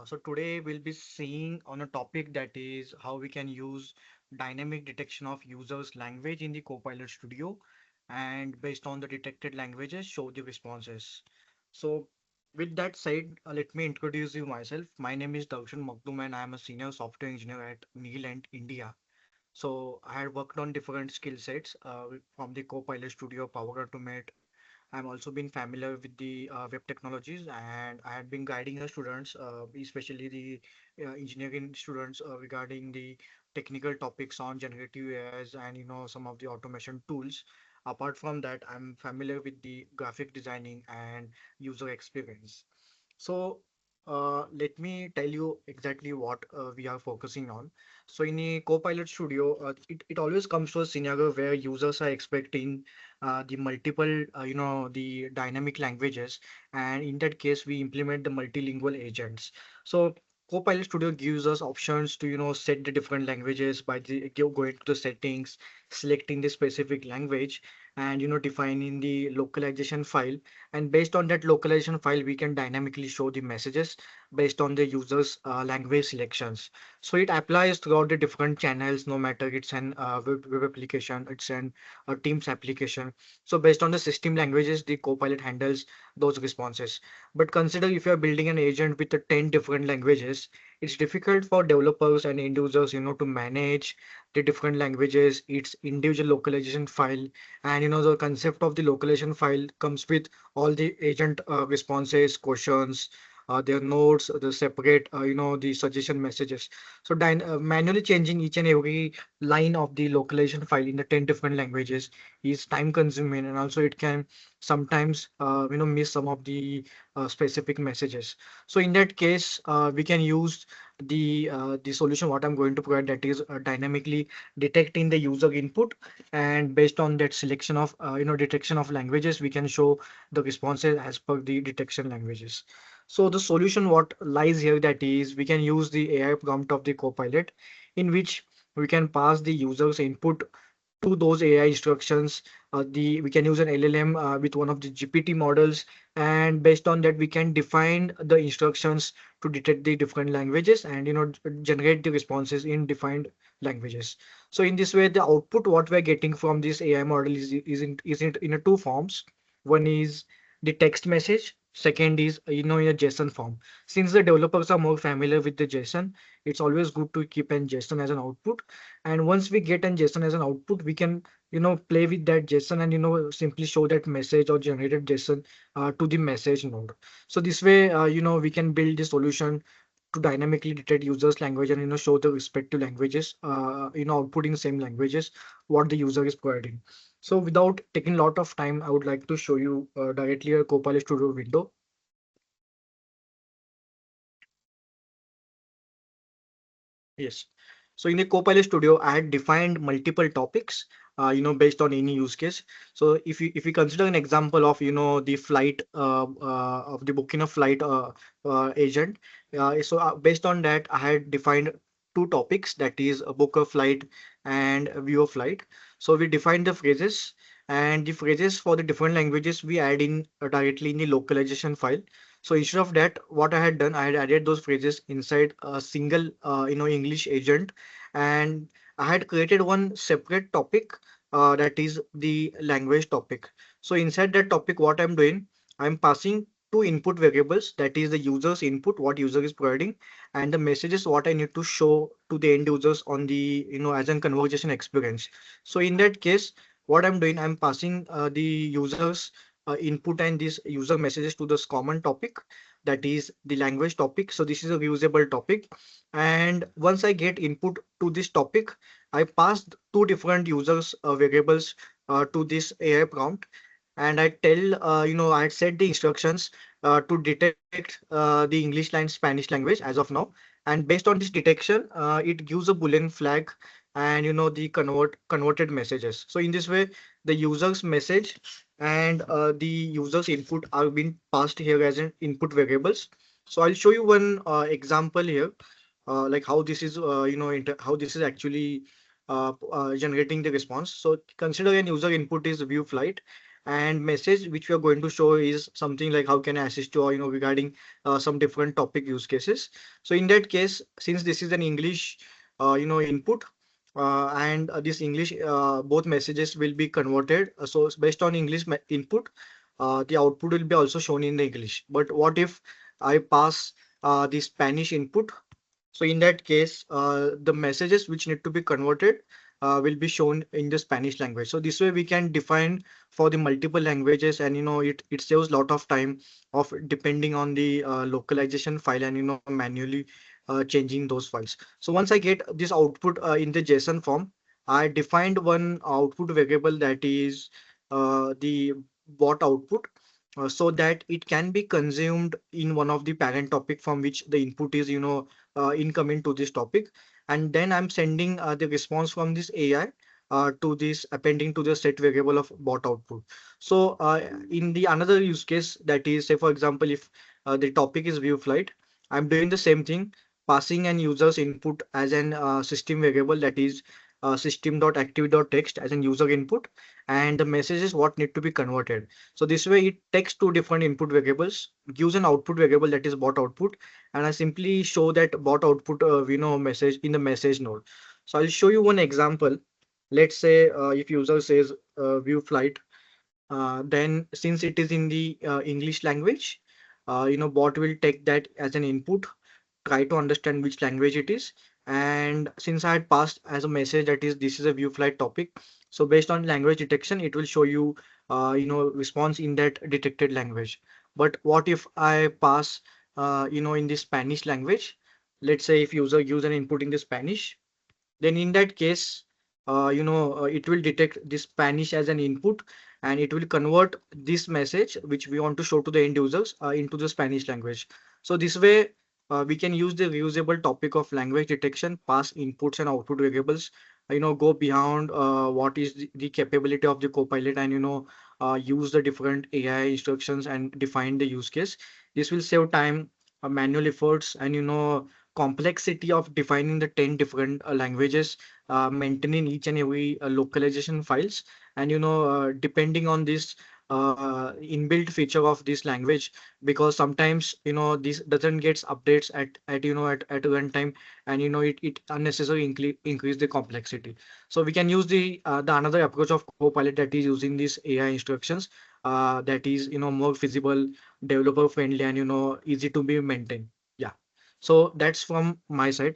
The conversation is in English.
So today we'll be seeing on a topic that is how we can use dynamic detection of users' language in the Copilot Studio, and based on the detected languages, show the responses. So with that said, let me introduce you myself. My name is Darshan Magdum and I am a senior software engineer at Nihilent, India. So I had worked on different skill sets from the Copilot Studio, Power Automate. I'm also been familiar with the web technologies, and I had been guiding the students, especially the engineering students, regarding the technical topics on generative AIs and some of the automation tools. Apart from that, I'm familiar with the graphic designing and user experience. So let me tell you exactly what we are focusing on. So in a Copilot Studio, it always comes to a scenario where users are expecting the multiple, the dynamic languages. And in that case, we implement the multilingual agents. So Copilot Studio gives us options to, set the different languages by going to the settings, selecting the specific language, and, defining the localization file, and based on that localization file we can dynamically show the messages based on the user's language selections. So it applies throughout the different channels, no matter it's an web application, it's an a Teams application. So based on the system languages, the Copilot handles those responses. But consider if you're building an agent with 10 different languages, it's difficult for developers and end users, to manage the different languages, its individual localization file. And the concept of the localization file comes with all the agent responses, questions, their notes, the separate, the suggestion messages. So manually changing each and every line of the localization file in the 10 different languages is time consuming, and also it can sometimes, miss some of the specific messages. So in that case, we can use the solution what I'm going to provide, that is dynamically detecting the user input, and based on that selection of detection of languages, we can show the responses as per the detection languages. So the solution what lies here, that is we can use the AI prompt of the Copilot, in which we can pass the user's input to those AI instructions. The We can use an LLM with one of the GPT models, and based on that we can define the instructions to detect the different languages, and generate the responses in defined languages. So in this way, the output what we're getting from this AI model is in a two forms. One is the text message. Second is, in a JSON form. Since the developers are more familiar with the JSON, it's always good to keep an JSON as an output. And once we get an JSON as an output, we can play with that JSON, and simply show that message or generated JSON to the message node. So this way, we can build the solution to dynamically detect users language, and show the respective languages, outputting same languages what the user is providing. So without taking a lot of time, I would like to show you directly a Copilot Studio window. Yes. So in the Copilot Studio, I had defined multiple topics, based on any use case. So if you consider an example of, the flight, of the booking of flight agent, based on that, I had defined two topics, that is a book a flight and a view a flight. So we defined the phrases, and the phrases for the different languages we add in directly in the localization file. So instead of that, what I had done, I had added those phrases inside a single, English agent, and I had created one separate topic, that is the language topic. So inside that topic, what I'm doing, I'm passing two input variables, that is the user's input, what user is providing, and the messages what I need to show to the end users on the, as a conversation experience. So in that case, what I'm doing, I'm passing the user's input and these user messages to this common topic, that is the language topic. So this is a reusable topic, and once I get input to this topic, I passed two different users variables to this AI prompt, and I tell, I set the instructions to detect the English line Spanish language as of now. And based on this detection, it gives a Boolean flag, and the converted messages. So in this way, the user's message and the user's input are being passed here as an input variables. So I'll show you one example here, like how this is, how this is actually generating the response. So consider an user input is view flight, and message which we are going to show is something like how can I assist you, or regarding some different topic use cases. So in that case, since this is an English input, and this English, both messages will be converted. So based on English input, the output will be also shown in the English. But what if I pass the Spanish input? So in that case, the messages which need to be converted will be shown in the Spanish language. So this way we can define for the multiple languages, and it saves a lot of time of depending on the localization file, and manually changing those files. So once I get this output in the JSON form, I defined one output variable that is the bot output, so that it can be consumed in one of the parent topic from which the input is incoming to this topic. And then I'm sending the response from this AI to this appending to the set variable of bot output. So in the another use case, that is, say for example, if the topic is view flight, I'm doing the same thing, passing an user's input as an system variable, that is system.active.text as an user input, and the message is what need to be converted. So this way it takes two different input variables, gives an output variable that is bot output, and I simply show that bot output message in the message node. So I'll show you one example. Let's say if user says view flight, then since it is in the English language, bot will take that as an input, try to understand which language it is. And since I had passed as a message that is this is a view flight topic, so based on language detection, it will show you response in that detected language. But what if I pass in the Spanish language? Let's say if user use an input in the Spanish, then in that case, it will detect the Spanish as an input, and it will convert this message which we want to show to the end users into the Spanish language. So this way we can use the reusable topic of language detection, pass inputs and output variables, go beyond what is the capability of the Copilot, and use the different AI instructions and define the use case. This will save time, manual efforts, and complexity of defining the 10 different languages, maintaining each and every localization files, and depending on this inbuilt feature of this language, because sometimes this doesn't get updates at runtime, and it unnecessarily increase the complexity. So we can use the another approach of Copilot, that is using these AI instructions, that is more feasible, developer friendly, and easy to be maintained. Yeah. So that's from my side.